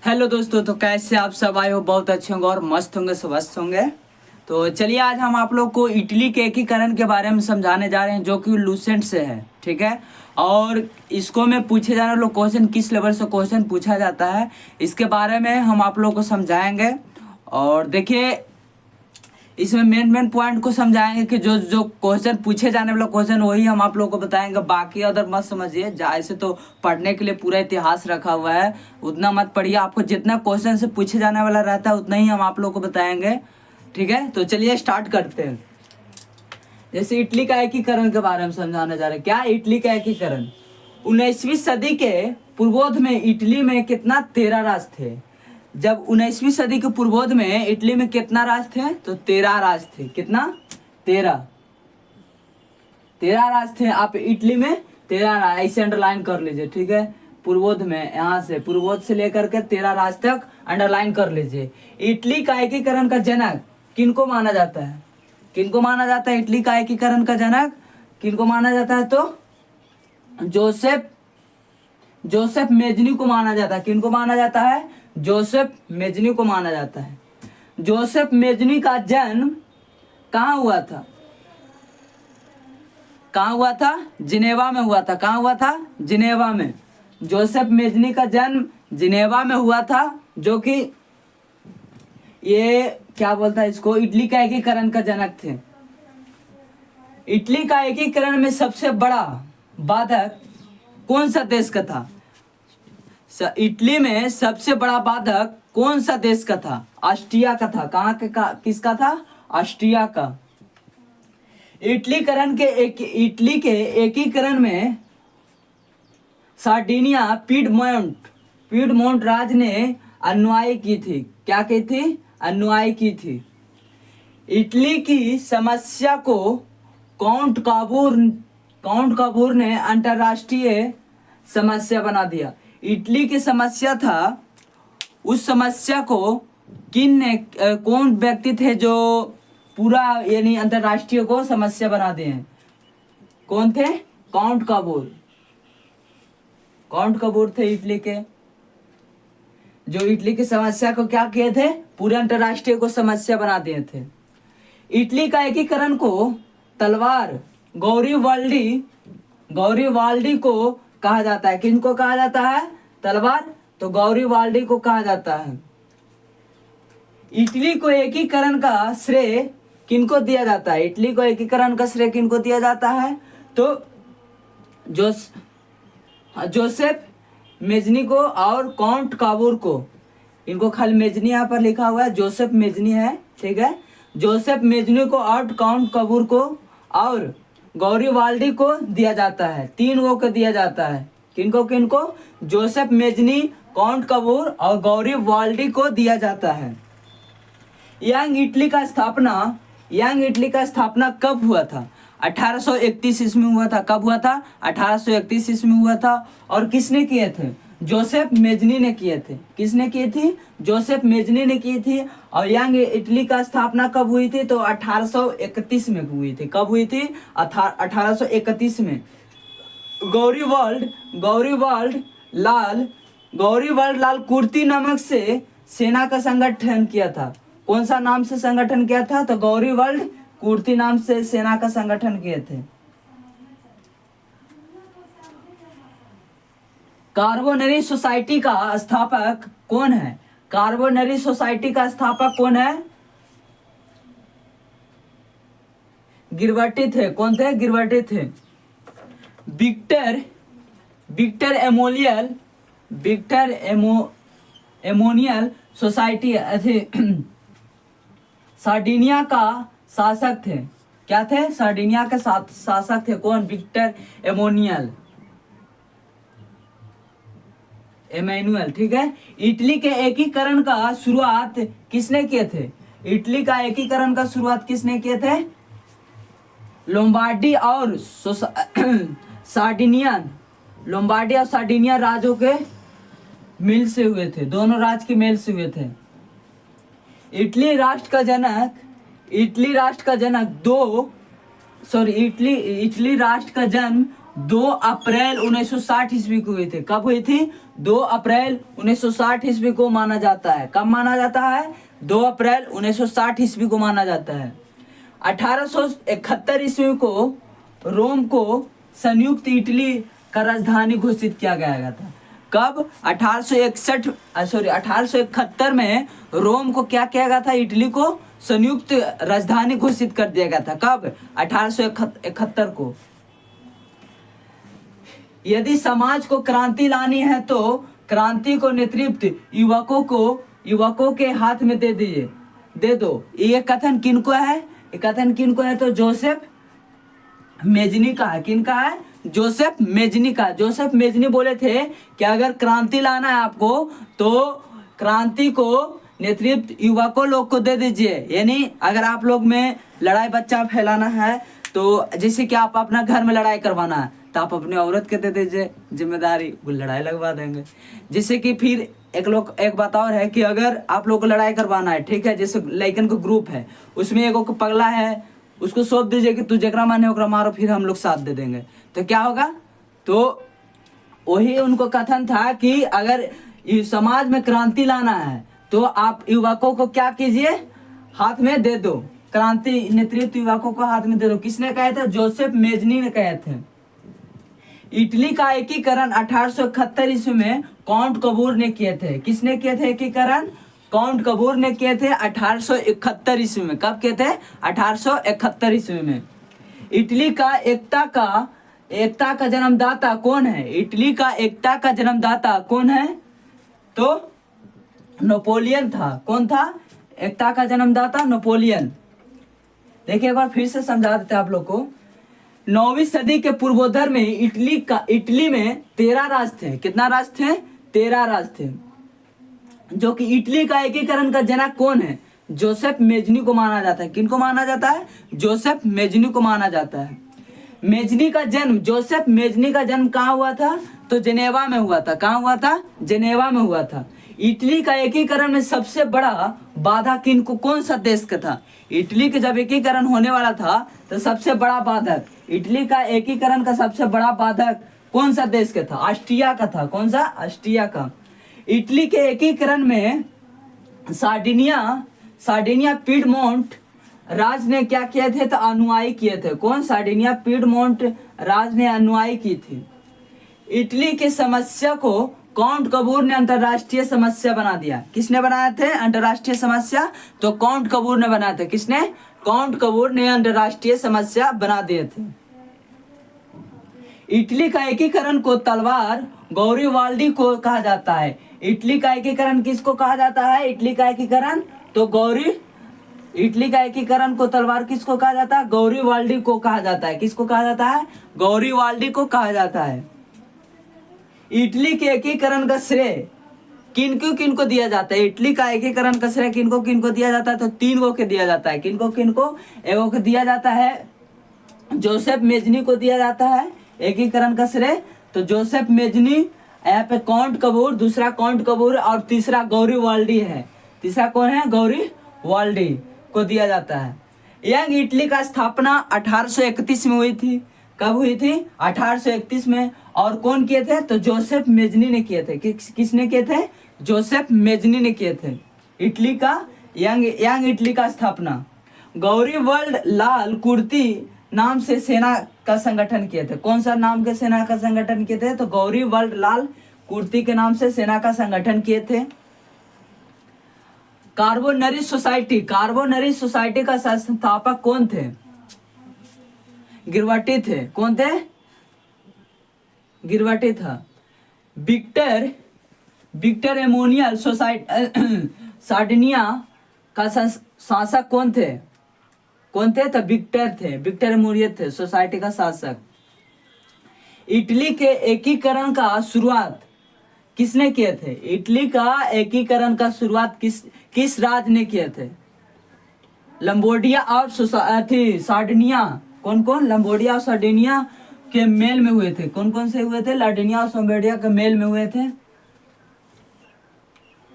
Hello दोस्तों, तो कैसे आप सब आए हो? बहुत अच्छे होंगे और मस्त होंगे, स्वस्थ होंगे। तो चलिए आज हम आप लोग को इटली के एकीकरण के बारे में समझाने जा रहे हैं, जो कि लूसेंट से है। ठीक है। और इसको में पूछे जाने वाले क्वेश्चन, किस लेवल से क्वेश्चन पूछा जाता है, इसके बारे में हम आप लोग को समझाएंगे। और देखिए, इसमें मेन पॉइंट को समझाएंगे कि जो जो क्वेश्चन पूछे जाने वाला क्वेश्चन वही हम आप लोगों को बताएंगे। बाकी अदर मत समझिए, ऐसे तो पढ़ने के लिए पूरा इतिहास रखा हुआ है, उतना मत पढ़िए। आपको जितना क्वेश्चन से पूछे जाने वाला रहता है उतना ही हम आप लोगों को बताएंगे। ठीक है, तो चलिए स्टार्ट करते हैं। जैसे इटली का एकीकरण के बारे में समझाने जा रहे हैं। क्या इटली का एकीकरण? 19वीं सदी के पूर्वोध में इटली में कितना 13 राज्य थे। जब 19वीं सदी के पूर्वोध में इटली में कितना राज्य थे? तो 13 राज्य थे। कितना? 13 राज्य थे। आप इटली में 13 राज्य ऐसे अंडरलाइन कर लीजिए। ठीक है, पूर्वोध में, यहाँ से पूर्वोध से लेकर के 13 राज्य तक अंडरलाइन कर लीजिए। इटली का एकीकरण का जनक किनको माना जाता है? किनको माना जाता है? इटली का एकीकरण का जनक किनको माना जाता है? तो जोसेफ मेजनी को माना जाता है। किनको माना जाता है? जोसेफ मेजनी को माना जाता है। जोसेफ मेजनी का जन्म कहाँ हुआ था? कहाँ हुआ था? जिनेवा में हुआ था। कहाँ हुआ था? जिनेवा में। जोसेफ मेजनी का जन्म जिनेवा में हुआ था, जो कि ये क्या बोलता है इसको, इटली का एकीकरण का जनक थे। इटली का एकीकरण में सबसे बड़ा बाधक कौन सा देश का था? इटली में सबसे बड़ा बाधक कौन सा देश का था? ऑस्ट्रिया का था। कहाँ का? किसका था? ऑस्ट्रिया का। इटली के एकीकरण में सार्डिनिया पीडमोंट राज्य ने अनुयायी की थी। क्या की थी? अनुयायी की थी। इटली की समस्या को काउंट काबूर ने अंतरराष्ट्रीय समस्या बना दिया। इटली की समस्या था, उस समस्या को कौन व्यक्ति थे जो पूरा यानी अंतरराष्ट्रीय को समस्या बना दिए हैं? कौन थे? काउंट कबूर थे इटली के, जो इटली की समस्या को क्या किए थे? पूरे अंतरराष्ट्रीय को समस्या बना दिए थे। इटली का एकीकरण को तलवार गौरीवाल्डी को कहा जाता है। किनको कहा जाता है? तलवार तो गौरीवाल्डी को कहा जाता है। इटली को एकीकरण का श्रेय किनको दिया जाता है? इटली को एकीकरण का श्रेय किनको दिया जाता है? तो जोसेफ मेजनी को और काउंट काबूर को। इनको खाली मेजनी यहाँ पर लिखा हुआ है, जोसेफ मेजनी है। ठीक है, जोसेफ मेजनी को और काउंट काबूर को और गौरीवाल्डी को दिया जाता है। 3 को दिया जाता है। किनको? जोसेफ मेजनी, काउंट काबूर और गौरीवाल्डी को दिया जाता है। यंग इटली का स्थापना कब हुआ था? 1831 ईस्वी में हुआ था। कब हुआ था? 1831 ईस्वी में हुआ था। और किसने किए थे? जोसेफ मेजनी ने किए थे। किसने की थी? जोसेफ मेजनी ने की थी। और यंग इटली का स्थापना कब हुई थी? तो 1831 में हुई थी। कब हुई थी? 1831 में। गौरीवाल्ड लाल कुर्ती नमक से सेना का संगठन किया था। कौन सा नाम से संगठन किया था? तो गौरीवाल्ड कुर्ती नाम से सेना का संगठन किए थे। कार्बोनरी सोसाइटी का स्थापक कौन है? कार्बोनरी सोसाइटी का स्थापक कौन है? गिरवर्टी थे। कौन थे? गिरवर्टी थे। विक्टर एमोनियल सोसाइटी सार्डिनिया का शासक थे। क्या थे? सार्डिनिया के शासक थे। कौन? Victor Emmanuel. ठीक है। इटली के एकीकरण का शुरुआत किसने किए थे? इटली का एकीकरण का शुरुआत किसने किए थे? लोम्बार्डी और सार्डिनिया राज्यों के मिल से हुए थे। दोनों राज्य के मेल से हुए थे। इटली राष्ट्र का जनक इटली राष्ट्र का जन्म 2 अप्रैल 1960 ईस्वी को हुई थी। कब हुई थी? 2 अप्रैल 1960 ईस्वी को माना जाता है। कब माना जाता है? 2 अप्रैल 1960 ईस्वी को माना जाता है। 1871 ईस्वी को रोम को संयुक्त इटली का राजधानी घोषित किया गया था। कब? 1871 में रोम को क्या किया गया था? इटली को संयुक्त राजधानी घोषित कर दिया गया था। कब? 1871 को। यदि समाज को क्रांति लानी है तो क्रांति को नेतृत्व युवकों के हाथ में दे दो। ये कथन किनको है? ये कथन किनको है? तो जोसेफ मेजनी का है। किनका है? जोसेफ मेजनी का। जोसेफ मेजनी बोले थे कि अगर क्रांति लाना है आपको तो क्रांति को नेतृत्व युवकों लोग को दे दीजिए। यानी अगर आप लोग में लड़ाई बच्चा फैलाना है तो जैसे कि आप अपना घर में लड़ाई करवाना है तो आप अपनी औरत के दे दीजिए जिम्मेदारी, वो लड़ाई लगवा देंगे। जैसे कि फिर एक बात और है कि अगर आप लोग को लड़ाई करवाना है, ठीक है, जैसे लड़कन को ग्रुप है, उसमें एक पगला है, उसको सौंप दीजिए कि तू जकरा माने ओकरा मारो, फिर हम लोग साथ दे देंगे। तो क्या होगा? तो वही उनको कथन था कि अगर समाज में क्रांति लाना है तो आप युवकों को क्या कीजिए? हाथ में दे दो। क्रांति नेतृत्व युवकों को हाथ में दे दो। किसने कहे थे? जोसेफ मेजनी ने कहे थे। इटली का एकीकरण 1871 ईस्वी में काउंट कबूर ने किए थे। किसने किए थे एकीकरण? काउंट कबूर ने किए थे 1871 ईस्वी में। कब किए थे? 1871 ईस्वी में। इटली का एकता का जन्मदाता कौन है? इटली का एकता का जन्मदाता कौन है? तो नेपोलियन था। कौन था एकता का जन्मदाता? नेपोलियन। देखिए एक बार फिर से समझा देते हैं आप लोग को। 9वीं सदी के पूर्वोत्तर में इटली में 13 राज थे। कितना राज थे? 13 राज थे। जो कि इटली का एकीकरण का जनक कौन है? जोसेफ मेजनी को माना जाता है। किनको माना जाता है? जोसेफ मेजनी को माना जाता है। जोसेफ मेजनी का जन्म कहाँ हुआ था? तो जेनेवा में हुआ था। कहाँ हुआ था? जेनेवा में हुआ था। इटली का एकीकरण में सबसे बड़ा बाधा किनको, कौन सा देश का था? इटली के जब एकीकरण होने वाला था तो सबसे बड़ा बाधक, इटली का एकीकरण का सबसे बड़ा बाधक कौन सा देश का था? ऑस्ट्रिया का था। कौन सा? ऑस्ट्रिया का। इटली के एकीकरण में सार्डिनिया पीडमोंट राज ने क्या किए थे? तो अनुयायी किए थे। कौन? सार्डिनिया पीडमोंट राज ने अनुयायी की थी। इटली की समस्या को काउंट कबूर ने अंतरराष्ट्रीय समस्या बना दिया। किसने बनाया थे अंतरराष्ट्रीय समस्या? तो काउंट कबूर ने बनाया था। किसने? काउंट कबूर ने अंतरराष्ट्रीय समस्या बना दिए थे। इटली का एकीकरण को तलवार गौरीवाल्डी को कहा जाता है। इटली का एकीकरण किसको कहा जाता है? इटली का एकीकरण तो इटली का एकीकरण को तलवार किसको कहा जाता है? गौरीवाल्डी को कहा जाता है। किसको कहा जाता है? गौरीवाल्डी को कहा जाता है। इटली के एकीकरण का श्रेय किनको दिया जाता है? इटली का एकीकरण का श्रेय किनको दिया जाता है? तो 3 गो के दिया जाता है। किनको? एगो को दिया जाता है जोसेफ मेजनी को दिया जाता है एकीकरण का श्रेय। तो जोसेफ मेजनी, यहाँ पे काउंट कबूर, दूसरा काउंट कबूर और तीसरा गौरीवाल्डी है। तीसरा कौन है? गौरीवाल्डी को दिया जाता है। यंग इटली का स्थापना 1831 में हुई थी। कब हुई थी? 1831 में। और कौन किए थे? तो जोसेफ मेजनी ने किए थे। किसने किए थे? जोसेफ मेजनी ने किए थे। इटली का यंग इटली का स्थापना गौरीवल्ड लाल कुर्ती नाम से सेना का संगठन किए थे। कौन सा नाम के सेना का संगठन किए थे? तो गौरीवल्ड लाल कुर्ती के नाम से सेना का संगठन किए थे। कार्बोनरी सोसाइटी का संस्थापक कौन थे? गिरवाटी थे। कौन थे? गिरवाटी था। विक्टर एमोनियल सोसाइटी सार्डिनिया का शासक कौन थे? तो विक्टर एमोनियल थे सोसाइटी का शासक। इटली के एकीकरण का शुरुआत किसने किए थे? इटली का एकीकरण का शुरुआत किस राज ने किए थे? लंबोडिया और सार्डिनिया। कौन? लंबोडिया और सार्डिनिया के मेल में हुए थे। कौन से हुए थे? लार्डिनिया और सोम्बेडिया के मेल में हुए थे।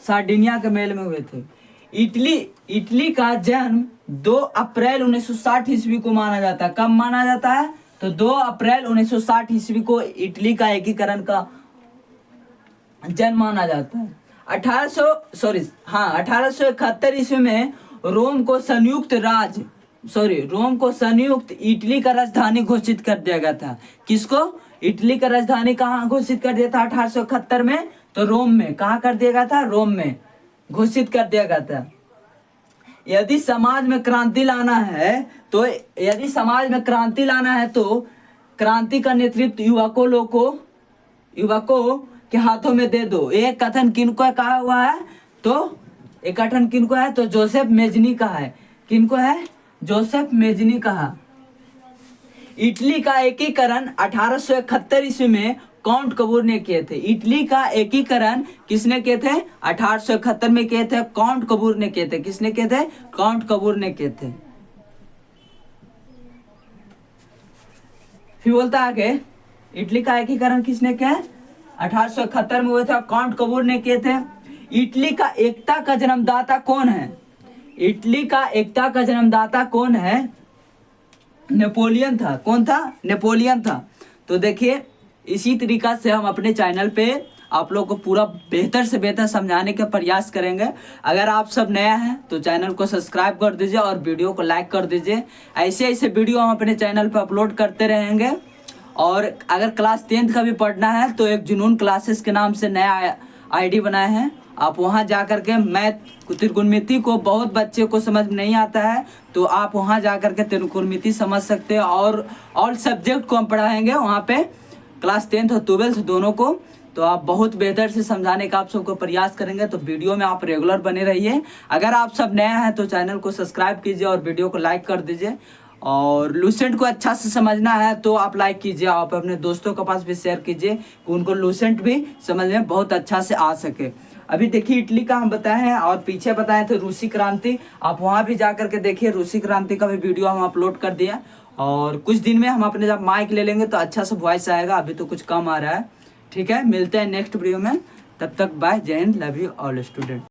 सार्डिनिया के मेल में हुए थे। इटली का जन्म 2 अप्रैल 1960 ईस्वी को माना जाता है। कब माना जाता है? तो 2 अप्रैल 1960 ईस्वी को इटली का एकीकरण का जन्म माना जाता है। 1871 ईस्वी में रोम को संयुक्त इटली का राजधानी घोषित कर दिया गया था। किसको? इटली का राजधानी कहाँ घोषित कर दिया था 1871 में? तो रोम में। कहाँ कर दिया गया था? रोम में घोषित कर दिया गया था। यदि समाज में क्रांति लाना है तो क्रांति का नेतृत्व युवकों के हाथों में दे दो। एक कथन किनको कहा हुआ है? तो एक कथन किनको है? तो जोसेफ मेजनी का है। किनको है? जोसेफ मेजनी का। इटली का एकीकरण 1871 ईस्वी में काउंट कबूर ने किए थे। इटली का एकीकरण किसने किए थे? 1871 में किए थे। काउंट कबूर ने किए थे। किसने किए थे? काउंट कबूर ने किए थे। फिर बोलता आगे, इटली का एकीकरण किसने किया? 1871 में हुए थे, काउंट कबूर ने किए थे। इटली का एकता का जन्मदाता कौन है? इटली का एकता का जन्मदाता कौन है? नेपोलियन था। कौन था? नेपोलियन था। तो देखिए, इसी तरीका से हम अपने चैनल पे आप लोग को पूरा बेहतर से बेहतर समझाने का प्रयास करेंगे। अगर आप सब नया हैं तो चैनल को सब्सक्राइब कर दीजिए और वीडियो को लाइक कर दीजिए। ऐसे वीडियो हम अपने चैनल पे अपलोड करते रहेंगे। और अगर क्लास 10th का भी पढ़ना है तो एक जुनून क्लासेस के नाम से नया आईडी बनाए हैं। आप वहां जा कर के मैथ त्रिकोणमिति को बहुत बच्चे को समझ नहीं आता है, तो आप वहां जा कर के त्रिकोणमिति समझ सकते हैं। और सब्जेक्ट को हम पढ़ाएंगे वहां पे, क्लास 10th और 12th दोनों को। तो आप बहुत बेहतर से समझाने का आप सबको प्रयास करेंगे। तो वीडियो में आप रेगुलर बने रहिए। अगर आप सब नया है तो चैनल को सब्सक्राइब कीजिए और वीडियो को लाइक कर दीजिए। और लूसेंट को अच्छा से समझना है तो आप लाइक कीजिए, आप अपने दोस्तों के पास भी शेयर कीजिए कि उनको लूसेंट भी समझ में बहुत अच्छा से आ सके। अभी देखिए, इटली का हम बताए हैं और पीछे बताए थे रूसी क्रांति। आप वहाँ भी जा करके देखिए, रूसी क्रांति का भी वीडियो हम अपलोड कर दिया। और कुछ दिन में हम अपने जब माइक ले लेंगे तो अच्छा से वॉइस आएगा। अभी तो कुछ कम आ रहा है। ठीक है, मिलते हैं नेक्स्ट वीडियो में। तब तक बाय, जय Hind, love you all student.